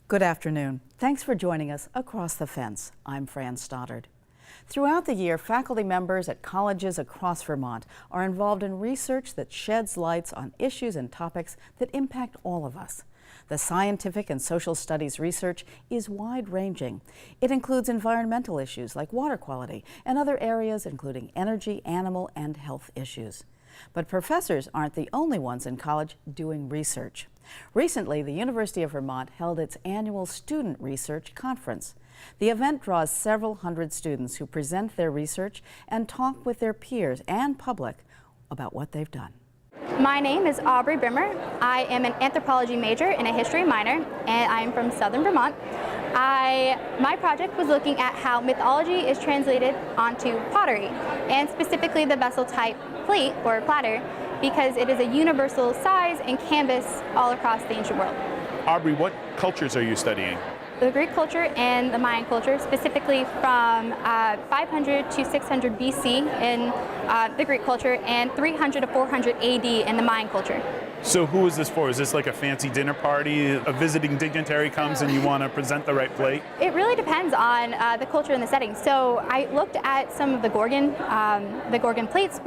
Good afternoon. Thanks for joining us across the fence. I'm Fran Stoddard. Throughout the year, faculty members at colleges across Vermont are involved in research that sheds lights on issues and topics that impact all of us. The scientific and social studies research is wide-ranging. It includes environmental issues like water quality and other areas including energy, animal, and health issues. But professors aren't the only ones in college doing research. Recently, the University of Vermont held its annual Student Research Conference. The event draws several hundred students who present their research and talk with their peers and public about what they've done. My name is Aubrey Brimmer. I am an anthropology major and a history minor, and I'm from southern Vermont. My project was looking at how mythology is translated onto pottery, and specifically the vessel type plate or platter, because it is a universal size and canvas all across the ancient world. Aubrey, what cultures are you studying? The Greek culture and the Mayan culture, specifically from 500 to 600 BC in the Greek culture and 300 to 400 AD in the Mayan culture. So who is this for? Is this like a fancy dinner party? A visiting dignitary comes and you want to present the right plate? It really depends on the culture and the setting. So I looked at some of the Gorgon plates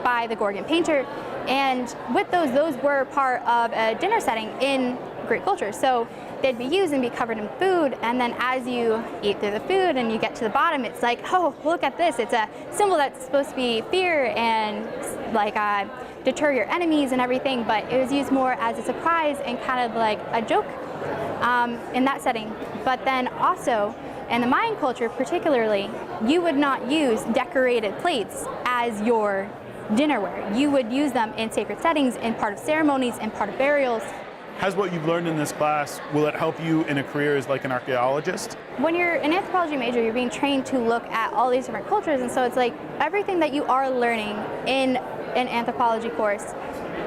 by the Gorgon painter, and with those were part of a dinner setting in Greek culture. So they'd be used and be covered in food, and then as you eat through the food and you get to the bottom, it's like, oh, look at this. It's a symbol that's supposed to be fear and like deter your enemies and everything, but it was used more as a surprise and kind of like a joke in that setting. But then also, in the Mayan culture particularly, you would not use decorated plates as your dinnerware. You would use them in sacred settings, in part of ceremonies, in part of burials. Has what you've learned in this class, will it help you in a career as like an archaeologist? When you're an anthropology major, you're being trained to look at all these different cultures, and so it's like everything that you are learning in an anthropology course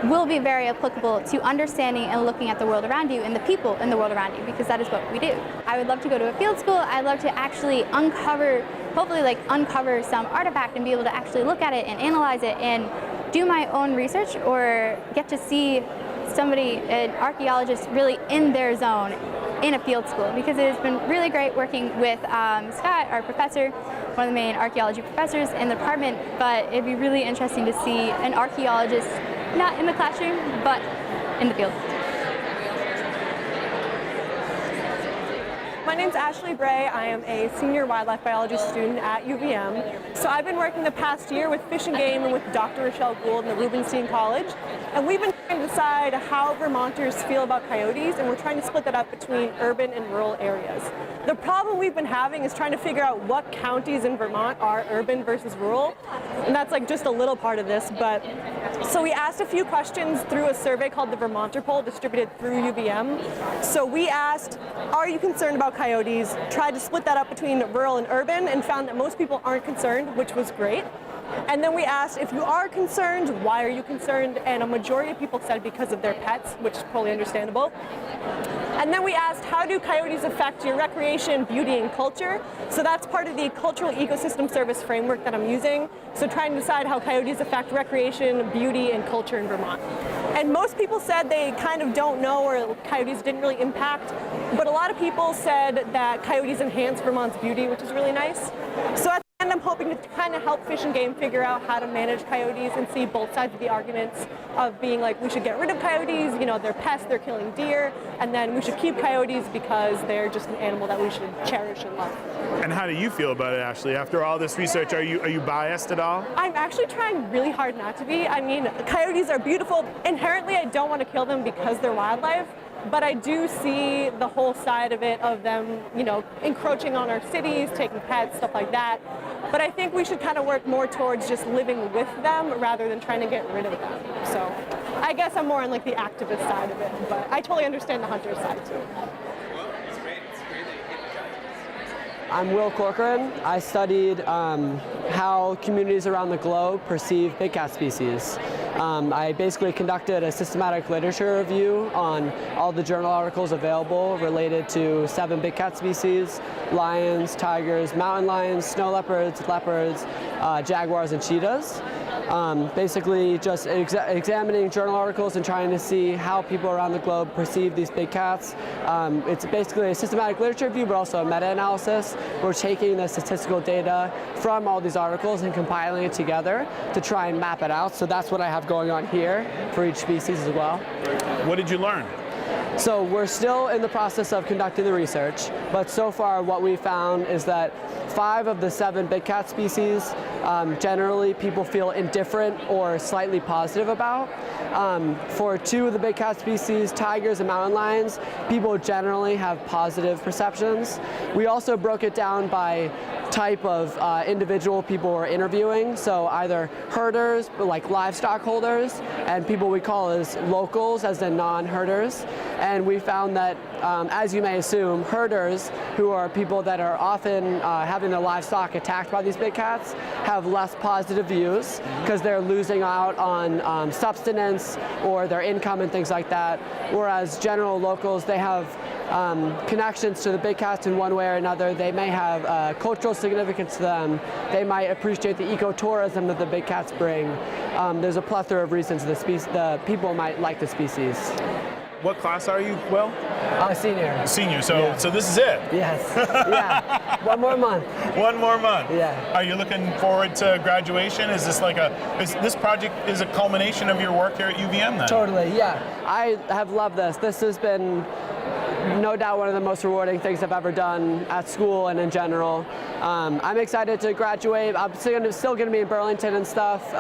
will be very applicable to understanding and looking at the world around you and the people in the world around you, because that is what we do. I would love to go to a field school. I'd love to actually hopefully uncover some artifact and be able to actually look at it and analyze it and do my own research, or get to see an archaeologist really in their zone in a field school, because it has been really great working with Scott, our professor, one of the main archaeology professors in the department, but it'd be really interesting to see an archaeologist not in the classroom, but in the field. My name's Ashley Bray. I am a senior wildlife biology student at UVM. So I've been working the past year with Fish and Game and with Dr. Rochelle Gould in the Rubenstein College. And we've been trying to decide how Vermonters feel about coyotes, and we're trying to split that up between urban and rural areas. The problem we've been having is trying to figure out what counties in Vermont are urban versus rural. And that's like just a little part of this. So we asked a few questions through a survey called the Vermonter Poll, distributed through UVM. So we asked, are you concerned about coyotes? Tried to split that up between rural and urban, and found that most people aren't concerned, which was great. And then we asked, if you are concerned, why are you concerned? And a majority of people said because of their pets, which is totally understandable. And then we asked, how do coyotes affect your recreation, beauty, and culture? So that's part of the Cultural Ecosystem Service framework that I'm using. So trying to decide how coyotes affect recreation, beauty, and culture in Vermont. And most people said they kind of don't know, or coyotes didn't really impact. But a lot of people said that coyotes enhance Vermont's beauty, which is really nice. So at the end, I'm hoping to kind of help Fish and Game figure out how to manage coyotes and see both sides of the arguments of being like, we should get rid of coyotes, you know, they're pests, they're killing deer, and then we should keep coyotes because they're just an animal that we should cherish and love. And how do you feel about it, Ashley? After all this research, are you biased at all? I'm actually trying really hard not to be. I mean, coyotes are beautiful. Inherently, I don't want to kill them because they're wildlife. But I do see the whole side of it, of them, you know, encroaching on our cities, taking pets, stuff like that. But I think we should kind of work more towards just living with them rather than trying to get rid of them. So I guess I'm more on like the activist side of it, but I totally understand the hunter side too. I'm Will Corcoran. I studied how communities around the globe perceive big cat species. I basically conducted a systematic literature review on all the journal articles available related to 7 big cat species: lions, tigers, mountain lions, snow leopards, jaguars, and cheetahs. basically just examining journal articles and trying to see how people around the globe perceive these big cats. It's basically a systematic literature review, but also a meta-analysis. We're taking the statistical data from all these articles and compiling it together to try and map it out. So that's what I have going on here for each species as well. What did you learn? So we're still in the process of conducting the research, but so far what we found is that 5 of the 7 big cat species generally people feel indifferent or slightly positive about. For 2 of the big cat species, tigers and mountain lions, people generally have positive perceptions. We also broke it down by type of individual people we're interviewing, so either herders, like livestock holders, and people we call as locals, as in non-herders. And we found that, as you may assume, herders, who are people that are often having their livestock attacked by these big cats, have less positive views because they're losing out on subsistence or their income and things like that. Whereas general locals, they have connections to the big cats in one way or another. They may have cultural significance to them. They might appreciate the ecotourism that the big cats bring. There's a plethora of reasons the people might like the species. What class are you, Will? Senior. Senior, so Yeah. so this is it. Yes. Yeah. One more month. One more month. Yeah. Are you looking forward to graduation? Is this like this project is a culmination of your work here at UVM then? Totally, yeah. I have loved this. This has been no doubt one of the most rewarding things I've ever done at school and in general. I'm excited to graduate. I'm still going to be in Burlington and stuff,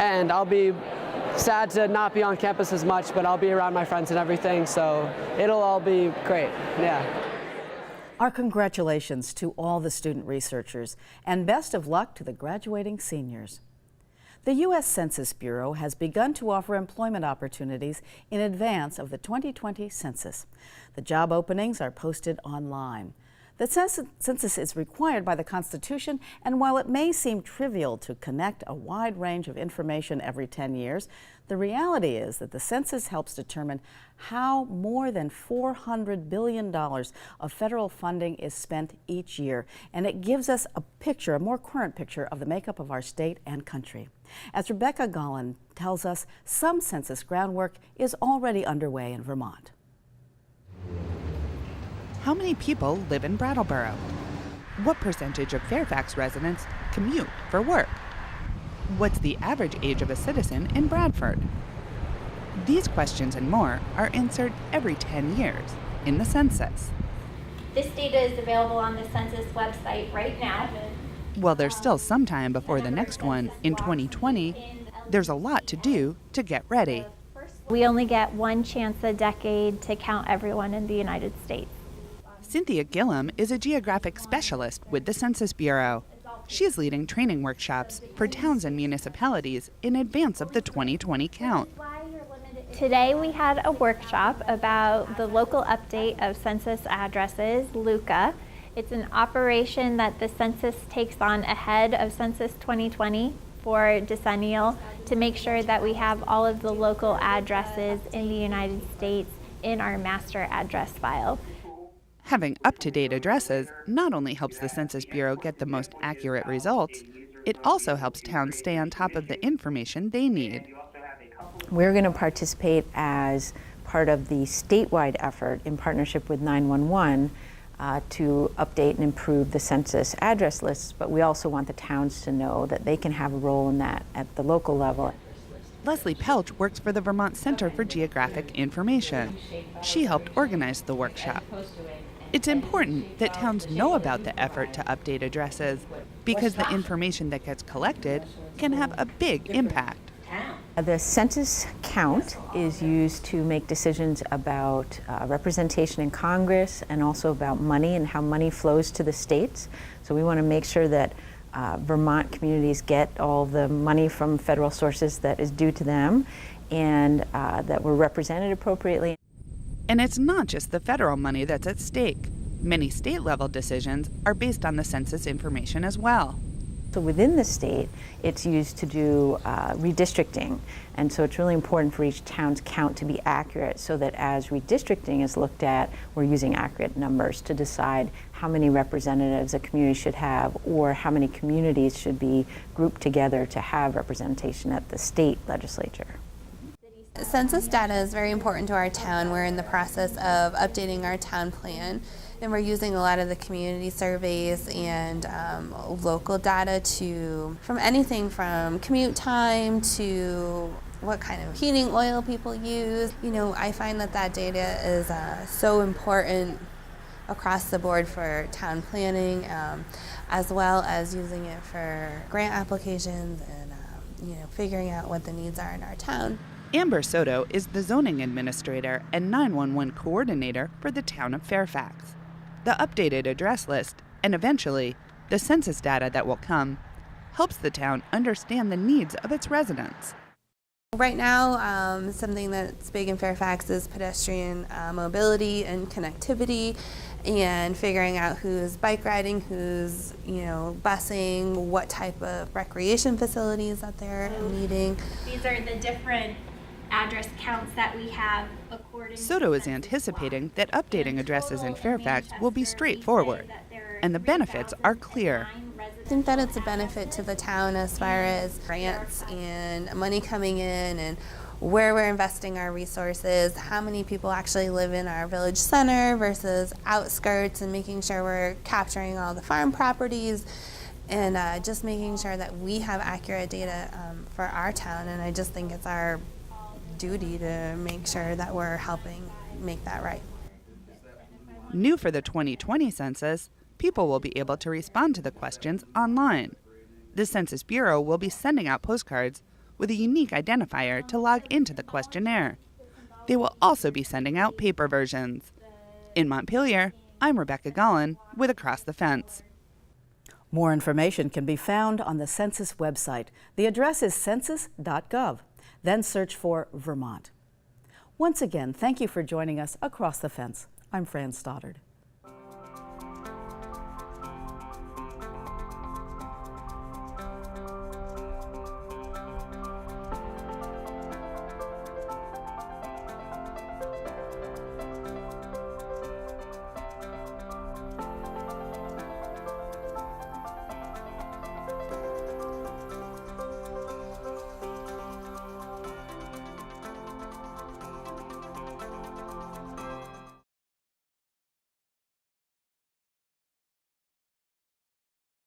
and I'll be sad to not be on campus as much, but I'll be around my friends and everything, so it'll all be great, yeah. Our congratulations to all the student researchers, and best of luck to the graduating seniors. The U.S. Census Bureau has begun to offer employment opportunities in advance of the 2020 census. The job openings are posted online. The census is required by the Constitution, and while it may seem trivial to connect a wide range of information every 10 years, the reality is that the census helps determine how more than $400 billion of federal funding is spent each year, and it gives us a more current picture of the makeup of our state and country. As Rebecca Gollin tells us, some census groundwork is already underway in Vermont. How many people live in Brattleboro? What percentage of Fairfax residents commute for work? What's the average age of a citizen in Bradford? These questions and more are answered every 10 years in the census. This data is available on the census website right now. While there's still some time before the next one in 2020, there's a lot to do to get ready. We only get one chance a decade to count everyone in the United States. Cynthia Gilliam is a geographic specialist with the Census Bureau. She's leading training workshops for towns and municipalities in advance of the 2020 count. Today we had a workshop about the local update of census addresses, LUCA. It's an operation that the census takes on ahead of Census 2020 for decennial to make sure that we have all of the local addresses in the United States in our master address file. Having up-to-date addresses not only helps the Census Bureau get the most accurate results, it also helps towns stay on top of the information they need. We're going to participate as part of the statewide effort in partnership with 911 to update and improve the census address lists, but we also want the towns to know that they can have a role in that at the local level. Leslie Pelch works for the Vermont Center for Geographic Information. She helped organize the workshop. It's important that towns know about the effort to update addresses because the information that gets collected can have a big impact. The census count is used to make decisions about representation in Congress and also about money and how money flows to the states. So we want to make sure that Vermont communities get all the money from federal sources that is due to them and that we're represented appropriately. And it's not just the federal money that's at stake. Many state-level decisions are based on the census information as well. So within the state, it's used to do redistricting. And so it's really important for each town's count to be accurate so that as redistricting is looked at, we're using accurate numbers to decide how many representatives a community should have or how many communities should be grouped together to have representation at the state legislature. Census data is very important to our town. We're in the process of updating our town plan, and we're using a lot of the community surveys and local data from anything from commute time to what kind of heating oil people use. You know, I find that data is so important across the board for town planning, as well as using it for grant applications and figuring out what the needs are in our town. Amber Soto is the zoning administrator and 911 coordinator for the town of Fairfax. The updated address list, and eventually the census data that will come, helps the town understand the needs of its residents. Right now, something that's big in Fairfax is pedestrian mobility and connectivity, and figuring out who's bike riding, who's busing, what type of recreation facilities that they're needing. These are the different address counts that we have according to Soto is anticipating that updating addresses in Fairfax will be straightforward, and the benefits are clear. I think that it's a benefit to the town as far as grants and money coming in and where we're investing our resources, how many people actually live in our village center versus outskirts, and making sure we're capturing all the farm properties and just making sure that we have accurate data for our town. And I just think it's our duty to make sure that we're helping make that right. New for the 2020 census, people will be able to respond to the questions online. The Census Bureau will be sending out postcards with a unique identifier to log into the questionnaire. They will also be sending out paper versions. In Montpelier, I'm Rebecca Gollin with Across the Fence. More information can be found on the Census website. The address is census.gov. Then search for Vermont. Once again, thank you for joining us Across the Fence. I'm Fran Stoddard.